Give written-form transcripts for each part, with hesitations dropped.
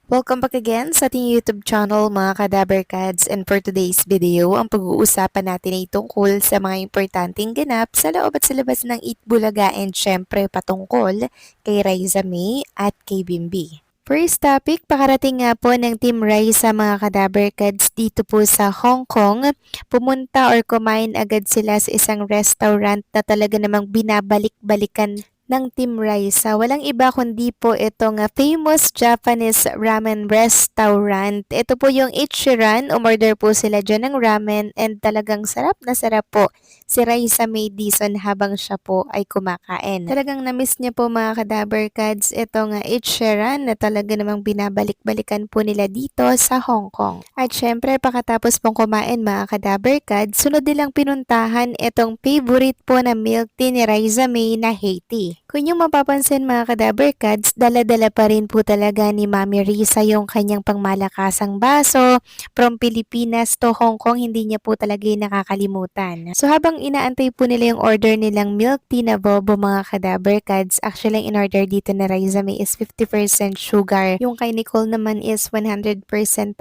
Welcome back again sa ating YouTube channel mga Kadaberkads, and for today's video, ang pag-uusapan natin ay tungkol sa mga importanteng ganap sa loob at sa labas ng Eat Bulaga and syempre patungkol kay Raisa May at kay Bimbi. First topic, pakarating nga po ng Team Raisa mga Kadaberkads dito po sa Hong Kong. Pumunta or kumain agad sila sa isang restaurant na talaga namang binabalik-balikan ng Team Raisa. Walang iba kundi po itong famous Japanese ramen restaurant. Ito po yung Ichiran. Umorder po sila dyan ng ramen and talagang sarap na sarap po si Raisa May Dizon habang siya po ay kumakain. Talagang na-miss niya po mga Kadaberkads itong Ichiran na talaga namang binabalik-balikan po nila dito sa Hong Kong. At syempre pagkatapos pong kumain mga Kadaberkads, sunod nilang pinuntahan itong favorite po na milk tea ni Raisa May na Haiti. Kung yung mapapansin mga Kadaberkads, dala-dala pa rin po talaga ni Mami Risa yung kanyang pangmalakasang baso. From Pilipinas to Hong Kong, hindi niya po talaga yung nakakalimutan. So habang inaantay po nila yung order nilang milk tea na bobo mga Kadaberkads, actually ang in-order dito na Raisa May is 50% sugar. Yung kay Nicole naman is 100%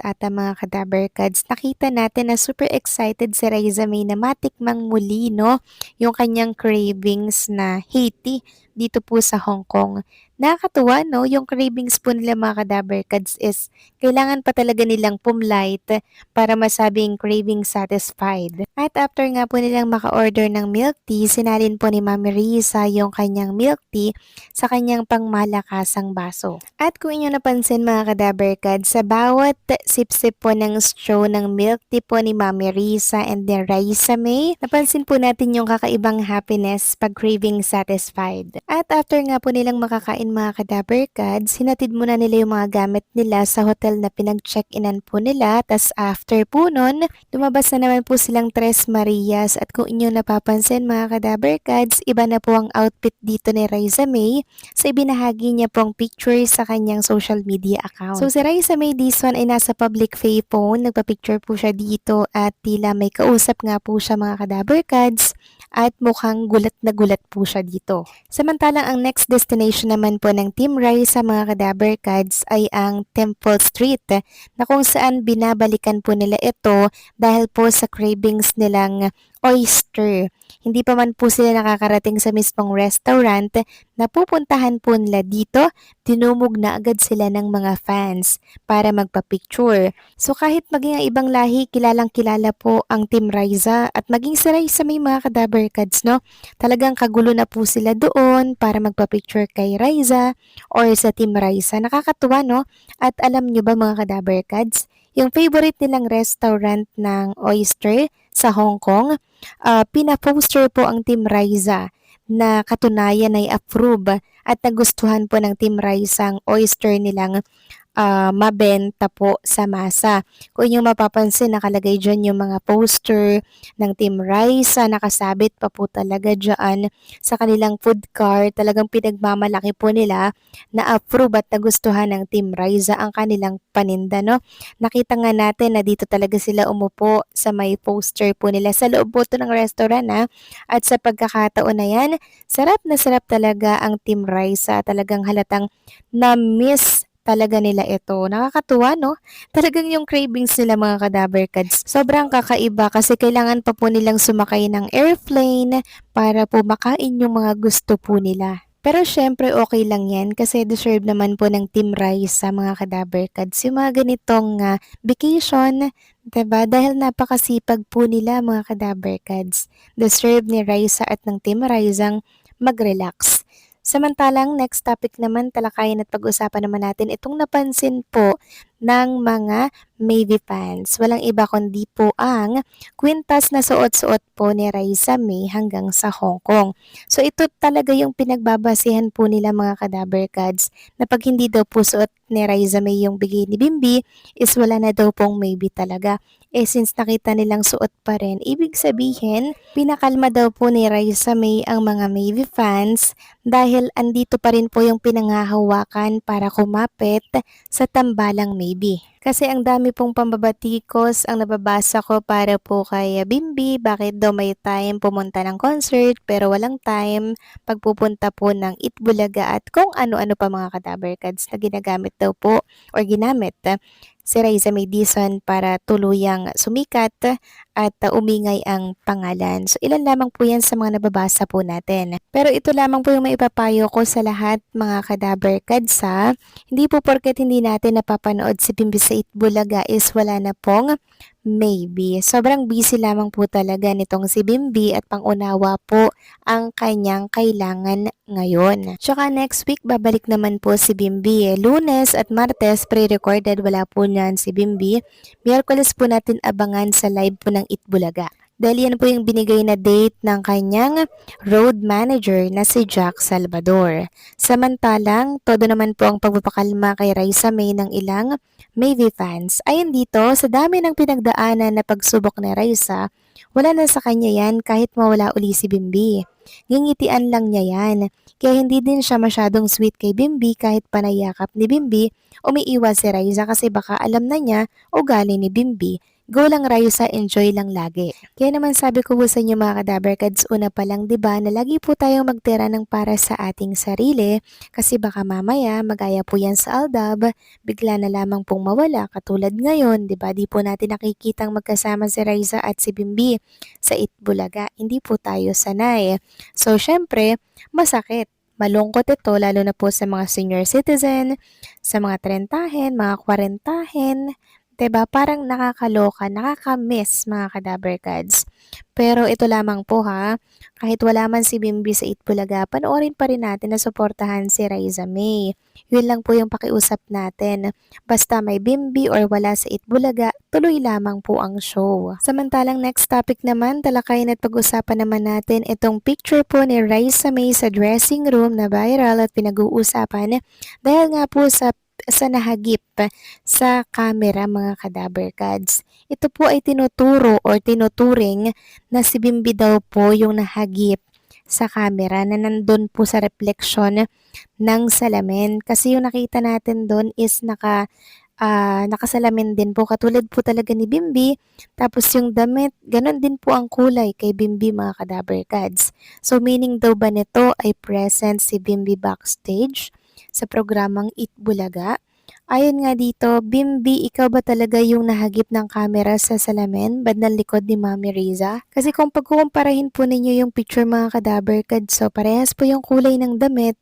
ata mga Kadaberkads. Nakita natin na super excited si Raisa May na matikmang muli no, yung kanyang cravings na Haiti dito po sa Hong Kong. Nakakatuwa no, yung cravings po nila mga Kadaberkads is kailangan pa talaga nilang pumlight para masabing craving satisfied. At after nga po nilang maka-order ng milk tea, sinalin po ni Mami Risa yung kanyang milk tea sa kanyang pangmalakasang baso. At kung inyo napansin mga Kadaberkads, sa bawat sip-sip po ng straw ng milk tea po ni Mami Risa and ni Raisa May, napansin po natin yung kakaibang happiness pag craving satisfied. At after nga po nilang makakain mga Kadaberkads, hinatid muna nila yung mga gamit nila sa hotel na pinag-check-inan po nila. Tas after po nun, lumabas na naman po silang Tres Marias. At kung inyo napapansin mga Kadaberkads, iba na po ang outfit dito ni Raisa May sa ibinahagi niya pong picture sa kanyang social media account. So si Raisa May Dizon ay nasa public phone, nagpa-picture po siya dito at tila may kausap nga po siya mga Kadaberkads at mukhang gulat na gulat po siya dito. Samantalang ang next destination naman po ng Team Raisa mga Kadaberkads ay ang Temple Street na kung saan binabalikan po nila ito dahil po sa cravings nilang oyster. Hindi pa man po sila nakakarating sa mismong restaurant na pupuntahan po nila dito, tinumog na agad sila ng mga fans para magpa-picture. So kahit maging ang ibang lahi, kilalang kilala po ang Team Raisa at maging si Raisa May mga Kadaberkads, no? Talagang kagulo na po sila doon para magpa-picture kay Raisa or sa Team Raisa. Nakakatuwa, no? At alam nyo ba mga Kadaberkads, yung favorite nilang restaurant ng oyster sa Hong Kong, pina-poster po ang Team Raisa na katunayan ay approve at nagustuhan po ng Team Raisa ang oyster nilang mabenta po sa masa. Kung inyong mapapansin, nakalagay dyan yung mga poster ng Team Raisa, nakasabit pa po talaga dyan sa kanilang food cart. Talagang pinagmamalaki po nila na approve at nagustuhan ng Team Raisa ang kanilang paninda. No? Nakita nga natin na dito talaga sila umupo sa may poster po nila sa loob po to ng restaurant at sa pagkakataon na yan, sarap na sarap talaga ang Team Raisa. Talagang halatang na-miss talaga nila ito. Nakakatuwa, no? Talagang yung cravings nila mga Kadaberkads, sobrang kakaiba kasi kailangan pa po nilang sumakay ng airplane para po makain yung mga gusto po nila. Pero syempre okay lang yan kasi deserve naman po ng Team Rice sa mga Kadaberkads yung mga ganitong vacation, 'di ba? Dahil napakasipag po nila mga Kadaberkads. Deserve ni Raisa at ng Team Rice ang mag-relax. Samantalang next topic naman talakayin at pag-usapan naman natin itong napansin po ng mga Navy fans. Walang iba kundi po ang kwintas na suot-suot po ni Raisa May hanggang sa Hong Kong. So ito talaga yung pinagbabasihan po nila mga Kadaberkads na pag hindi daw po suot ni Raisa May yung bigay ni Bimbi is wala na daw pong maybe talaga. Since nakita nilang suot pa rin, ibig sabihin, pinakalma daw po ni Raisa May ang mga Navy fans dahil andito pa rin po yung pinanghahawakan para kumapit sa tambalang Navy maybe. Kasi ang dami pong pambabatikos ang nababasa ko para po kay Bimbi, bakit daw may time pumunta ng concert pero walang time pagpupunta po ng Itbulaga at kung ano-ano pa mga kadaberkads na ginagamit daw po or ginamit si Raisa May Dizon para tuluyang sumikat at umingay ang pangalan. So ilan lamang po yan sa mga nababasa po natin. Pero ito lamang po yung maipapayo ko sa lahat mga kadaberkads ha. Hindi po porket hindi natin napapanood si Bimbi sa Itbulaga is wala na pong maybe. Sobrang busy lamang po talaga nitong si Bimbi at pangunawa po ang kanyang kailangan ngayon. Tsaka next week babalik naman po si Bimbi. Lunes at Martes pre-recorded wala po niyan si Bimbi. Miyerkules po natin abangan sa live po ng Itbulaga. Dahil yan po yung binigay na date ng kanyang road manager na si Jack Salvador. Samantalang, todo naman po ang pagpapakalma kay Raisa May ng ilang Maybe fans. Ayon dito, sa dami ng pinagdaanan na pagsubok ni Raisa, wala na sa kanya yan kahit mawala uli si Bimbi. Ngingitian lang niya yan. Kaya hindi din siya masyadong sweet kay Bimbi kahit panayakap ni Bimbi, umiiwas si Raisa kasi baka alam na niya ugali ni Bimbi. Go lang Raisa, enjoy lang lagi. Kaya naman sabi ko po sa inyo mga kadaberkads, una pa lang 'di ba na lagi po tayong magtira ng para sa ating sarili kasi baka mamaya magaya po yan sa Aldab, bigla na lamang pong mawala katulad ngayon 'di ba? Di po natin nakikitang magkasama si Raisa at si Bimbi sa Itbulaga. Hindi po tayo sanay. So syempre, masakit. Malungkot ito lalo na po sa mga senior citizen, sa mga trentahen, mga kwarentahen, 'di ba? Parang nakakaloka, nakaka-miss mga kadaberkads. Pero ito lamang po ha, kahit wala man si Bimbi sa Itbulaga, panoorin pa rin natin na suportahan si Raisa May. Yun lang po yung pakiusap natin. Basta may Bimbi or wala sa Itbulaga, tuloy lamang po ang show. Samantalang next topic naman, talakayin at pag-usapan naman natin itong picture po ni Raisa May sa dressing room na viral at pinag-uusapan dahil nga po sa nahagip sa camera mga kadaberkads. Ito po ay tinuturo or tinuturing na si Bimbi daw po yung nahagip sa camera na nandun po sa reflection ng salamin. Kasi yung nakita natin doon is nakasalamin din po katulad po talaga ni Bimbi. Tapos yung damit, ganun din po ang kulay kay Bimbi mga kadaberkads. So meaning daw ba nito ay present si Bimbi backstage sa programang Itbulaga? Ayon nga dito, Bimbi, ikaw ba talaga yung nahagip ng camera sa salamin, bandang likod ni Mami Riza? Kasi kung pagkukumparahin po ninyo yung picture mga kadaberkads, so parehas po yung kulay ng damit,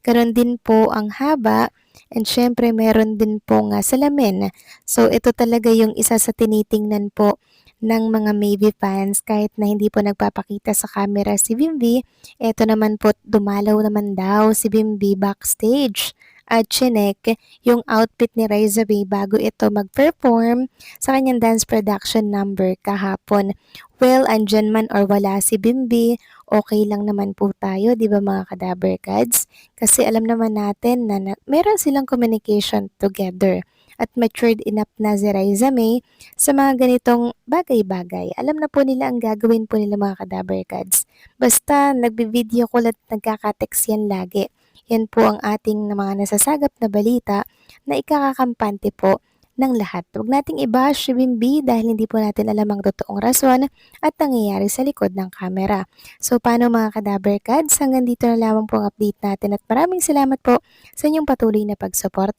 karon din po ang haba, and syempre meron din po nga salamin. So ito talaga yung isa sa tinitingnan po ng mga Maybe fans kahit na hindi po nagpapakita sa camera si Bimbi. Ito naman po, dumalaw naman daw si Bimbi backstage at chinek yung outfit ni Raisa May bago ito mag-perform sa kanyang dance production number kahapon. Well, andyan man or wala si Bimbi, okay lang naman po tayo, di ba mga kadaberkads? Kasi alam naman natin na meron silang communication together at matured enough na si Raisa May sa mga ganitong bagay-bagay. Alam na po nila ang gagawin po nila mga kadaberkads. Basta nagbi-video call at nagkakatext yan lagi. Yan po ang ating mga nasasagap na balita na ikakakampante po ng lahat. Huwag nating i-bash si Bimbi dahil hindi po natin alam ang totoong rason at nangyayari sa likod ng kamera. So paano mga kadaberkads? Hanggang dito na lamang po ang update natin at maraming salamat po sa inyong patuloy na pagsuporta.